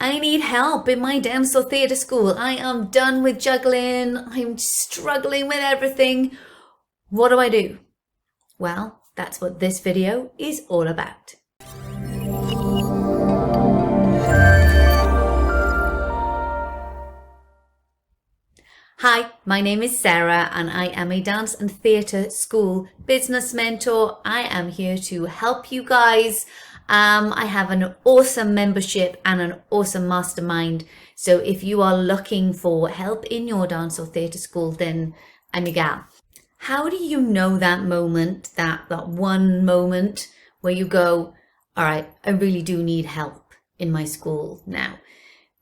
I need help in my dance or theatre school. I am done with juggling. I'm struggling with everything. What do I do? Well, that's what this video is all about. Hi, my name is Sarah and I am a dance and theatre school business mentor. I am here to help you guys. I have an awesome membership and an awesome mastermind. So if you are looking for help in your dance or theatre school, then I'm your gal. How do you know that moment, that one moment where you go, all right, I really do need help in my school now?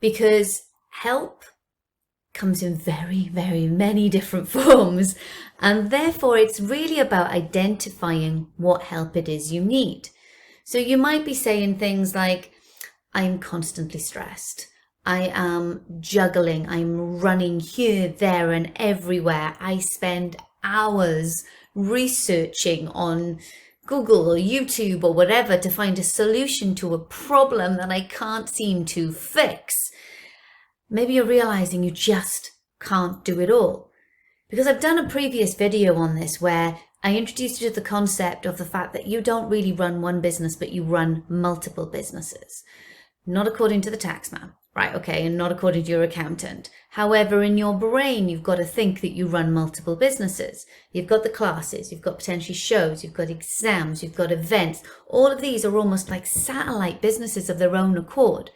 Because help comes in very, very many different forms. And therefore, it's really about identifying what help it is you need. So you might be saying things like, I'm constantly stressed. I am juggling. I'm running here, there, and everywhere. I spend hours researching on Google or YouTube or whatever to find a solution to a problem that I can't seem to fix. Maybe you're realizing you just can't do it all. Because I've done a previous video on this where I introduced you to the concept of the fact that you don't really run one business, but you run multiple businesses. Not according to the tax man, right? Okay, and not according to your accountant. However, in your brain, you've got to think that you run multiple businesses. You've got the classes, you've got potentially shows, you've got exams, you've got events. All of these are almost like satellite businesses of their own accord.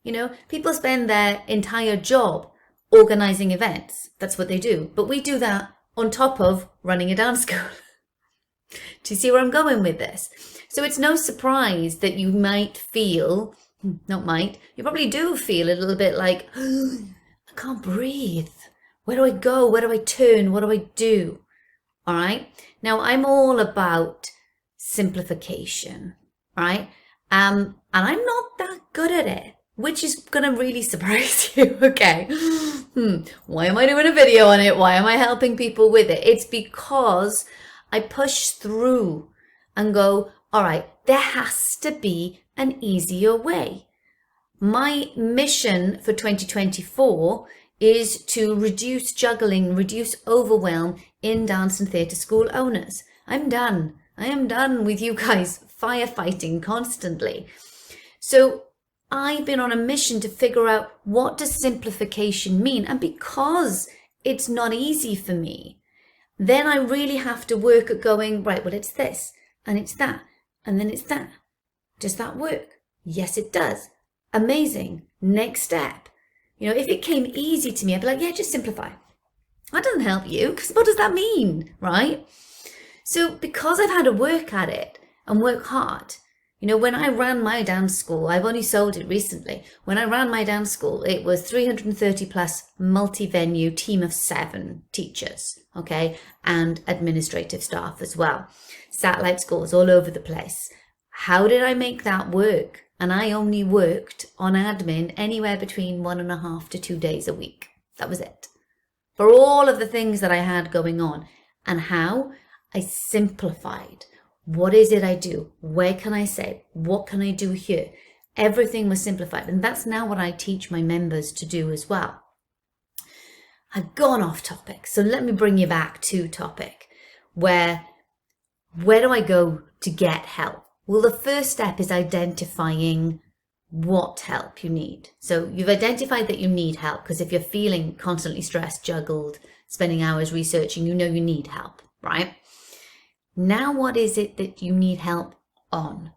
You know, people spend their entire job organizing events. That's what they do. But we do that on top of running a dance school. Do you see where I'm going with this? So it's no surprise that you might feel, you probably do feel a little bit like, oh, I can't breathe. Where do I go? Where do I turn? What do I do? All right. Now I'm all about simplification, right? And I'm not that good at it, which is going to really surprise you. Okay. Why am I doing a video on it? Why am I helping people with it? It's because I push through and go, all right, there has to be an easier way. My mission for 2024 is to reduce juggling, reduce overwhelm in dance and theatre school owners. I'm done. I am done with you guys firefighting constantly. So I've been on a mission to figure out, what does simplification mean? And because it's not easy for me, then I really have to work at going, right, well, it's this and it's that and then it's that. Does that work? Yes, it does. Amazing. Next step. You know, if it came easy to me, I'd be like, yeah, just simplify. That doesn't help you, because what does that mean, right? So because I've had to work at it and work hard, you know, when I ran my dance school, I've only sold it recently. When I ran my dance school, it was 330 plus multi-venue team of 7 teachers, okay, and administrative staff as well. Satellite schools all over the place. How did I make that work? And I only worked on admin anywhere between 1.5 to 2 days a week. That was it. For all of the things that I had going on. And how? I simplified. What is it I do? Where can I say? What can I do here? Everything was simplified. And that's now what I teach my members to do as well. I've gone off topic. So let me bring you back to topic. Where do I go to get help? Well, the first step is identifying what help you need. So you've identified that you need help, because if you're feeling constantly stressed, juggled, spending hours researching, you know you need help, right? Now, what is it that you need help on?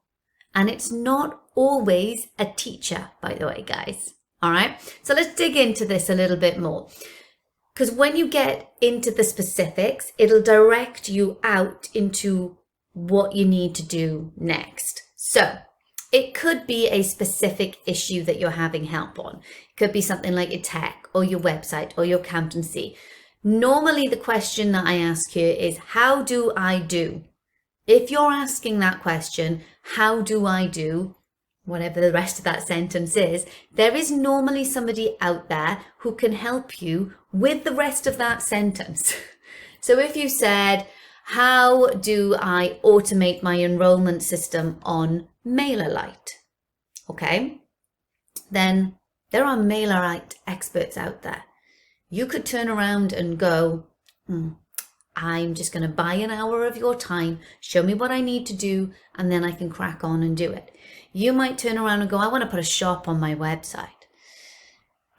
And it's not always a teacher, by the way, guys. All right. So let's dig into this a little bit more. Because when you get into the specifics, it'll direct you out into what you need to do next. So it could be a specific issue that you're having help on. It could be something like your tech or your website or your accountancy. Normally, the question that I ask here is, how do I do? If you're asking that question, how do I do? Whatever the rest of that sentence is, there is normally somebody out there who can help you with the rest of that sentence. So if you said, how do I automate my enrollment system on MailerLite? Okay, then There are mailer experts out there. You could turn around and go, I'm just going to buy an hour of your time, show me what I need to do, and then I can crack on and do it. You might turn around and go, I want to put a shop on my website.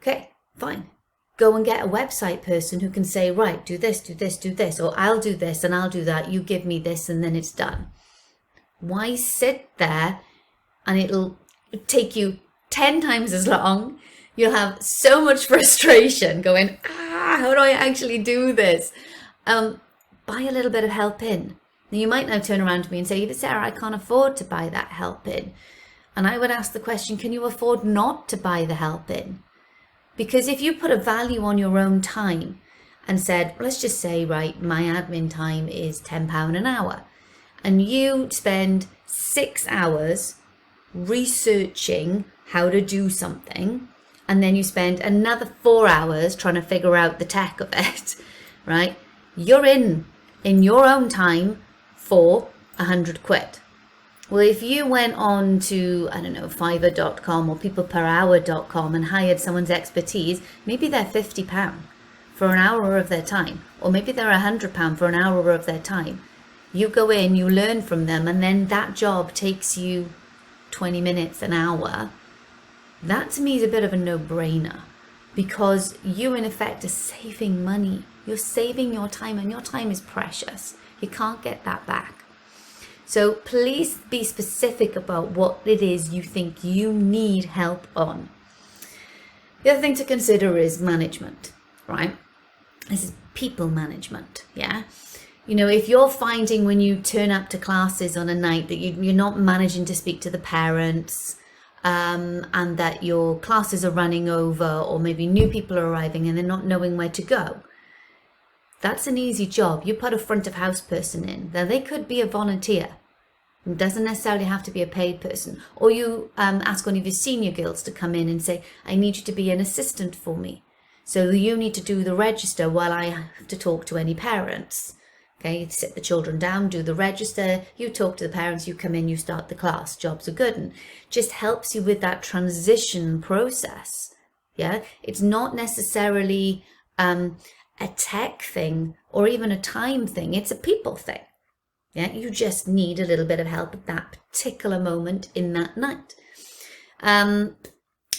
Okay, fine. Go and get a website person who can say, right, do this, do this, do this, or I'll do this and I'll do that. You give me this and then it's done. Why sit there and it'll take you 10 times as long? You'll have so much frustration going, how do I actually do this? Buy a little bit of help in. Now you might now turn around to me and say, but Sarah, I can't afford to buy that help in. And I would ask the question, can you afford not to buy the help in? Because if you put a value on your own time and said, let's just say, right, my admin time is £10 an hour, and you spend 6 hours researching how to do something, and then you spend another 4 hours trying to figure out the tech of it, right? You're in your own time for 100 quid. Well, if you went on to, I don't know, Fiverr.com or peopleperhour.com and hired someone's expertise, maybe they're £50 for an hour of their time, or maybe they're £100 for an hour of their time. You go in, you learn from them, and then that job takes you 20 minutes, an hour. That to me is a bit of a no-brainer, because you in effect are saving money. You're saving your time, and your time is precious. You can't get that back. So please be specific about what it is you think you need help on. The other thing to consider is management, right? This is people management, yeah? You know, if you're finding when you turn up to classes on a night that you're not managing to speak to the parents, and that your classes are running over, or maybe new people are arriving and they're not knowing where to go, that's an easy job. You put a front of house person in. Now they could be a volunteer. It doesn't necessarily have to be a paid person. Or you ask one of your senior girls to come in and say, I need you to be an assistant for me. So you need to do the register while I have to talk to any parents. Okay, you sit the children down, do the register, you talk to the parents, you come in, you start the class. Jobs are good, and just helps you with that transition process. Yeah, it's not necessarily a tech thing or even a time thing. It's a people thing. Yeah, you just need a little bit of help at that particular moment in that night.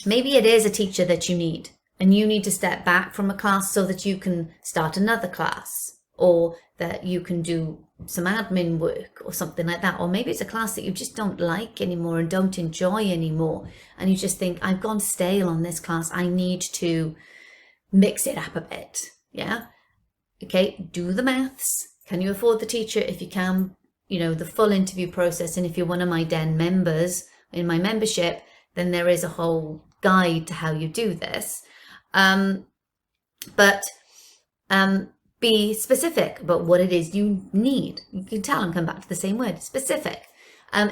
Maybe it is a teacher that you need, and you need to step back from a class so that you can start another class, or that you can do some admin work or something like that. Or maybe it's a class that you just don't like anymore and don't enjoy anymore, and you just think, I've gone stale on this class, I need to mix it up a bit. Yeah, okay, do the maths. Can you afford the teacher? If you can, you know, the full interview process. And if you're one of my Den members in my membership, then there is a whole guide to how you do this. But be specific about what it is you need. You can tell and come back to the same word, specific.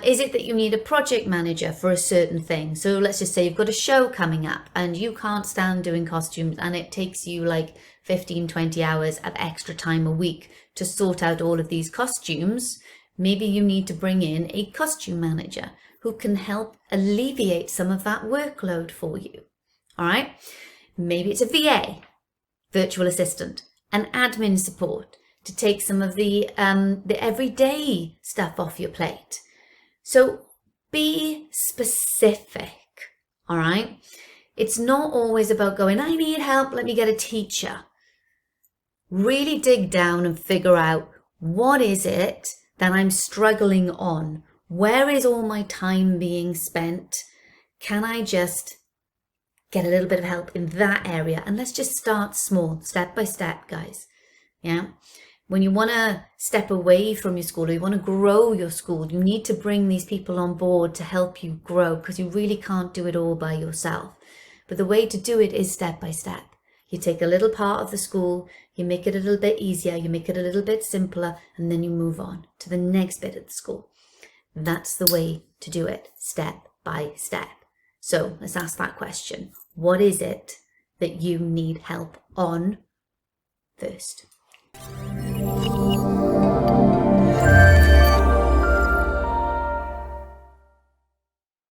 Is it that you need a project manager for a certain thing? So let's just say you've got a show coming up and you can't stand doing costumes, and it takes you like 15, 20 hours of extra time a week to sort out all of these costumes. Maybe you need to bring in a costume manager who can help alleviate some of that workload for you. All right. Maybe it's a VA, virtual assistant, an admin support to take some of the everyday stuff off your plate. So be specific. All right. It's not always about going, I need help, let me get a teacher. Really dig down and figure out, what is it that I'm struggling on? Where is all my time being spent? Can I just get a little bit of help in that area? And let's just start small, step by step, guys. Yeah. When you want to step away from your school, or you want to grow your school, you need to bring these people on board to help you grow, because you really can't do it all by yourself. But the way to do it is step by step. You take a little part of the school, you make it a little bit easier, you make it a little bit simpler, and then you move on to the next bit of the school. That's the way to do it, step by step. So let's ask that question. What is it that you need help on first?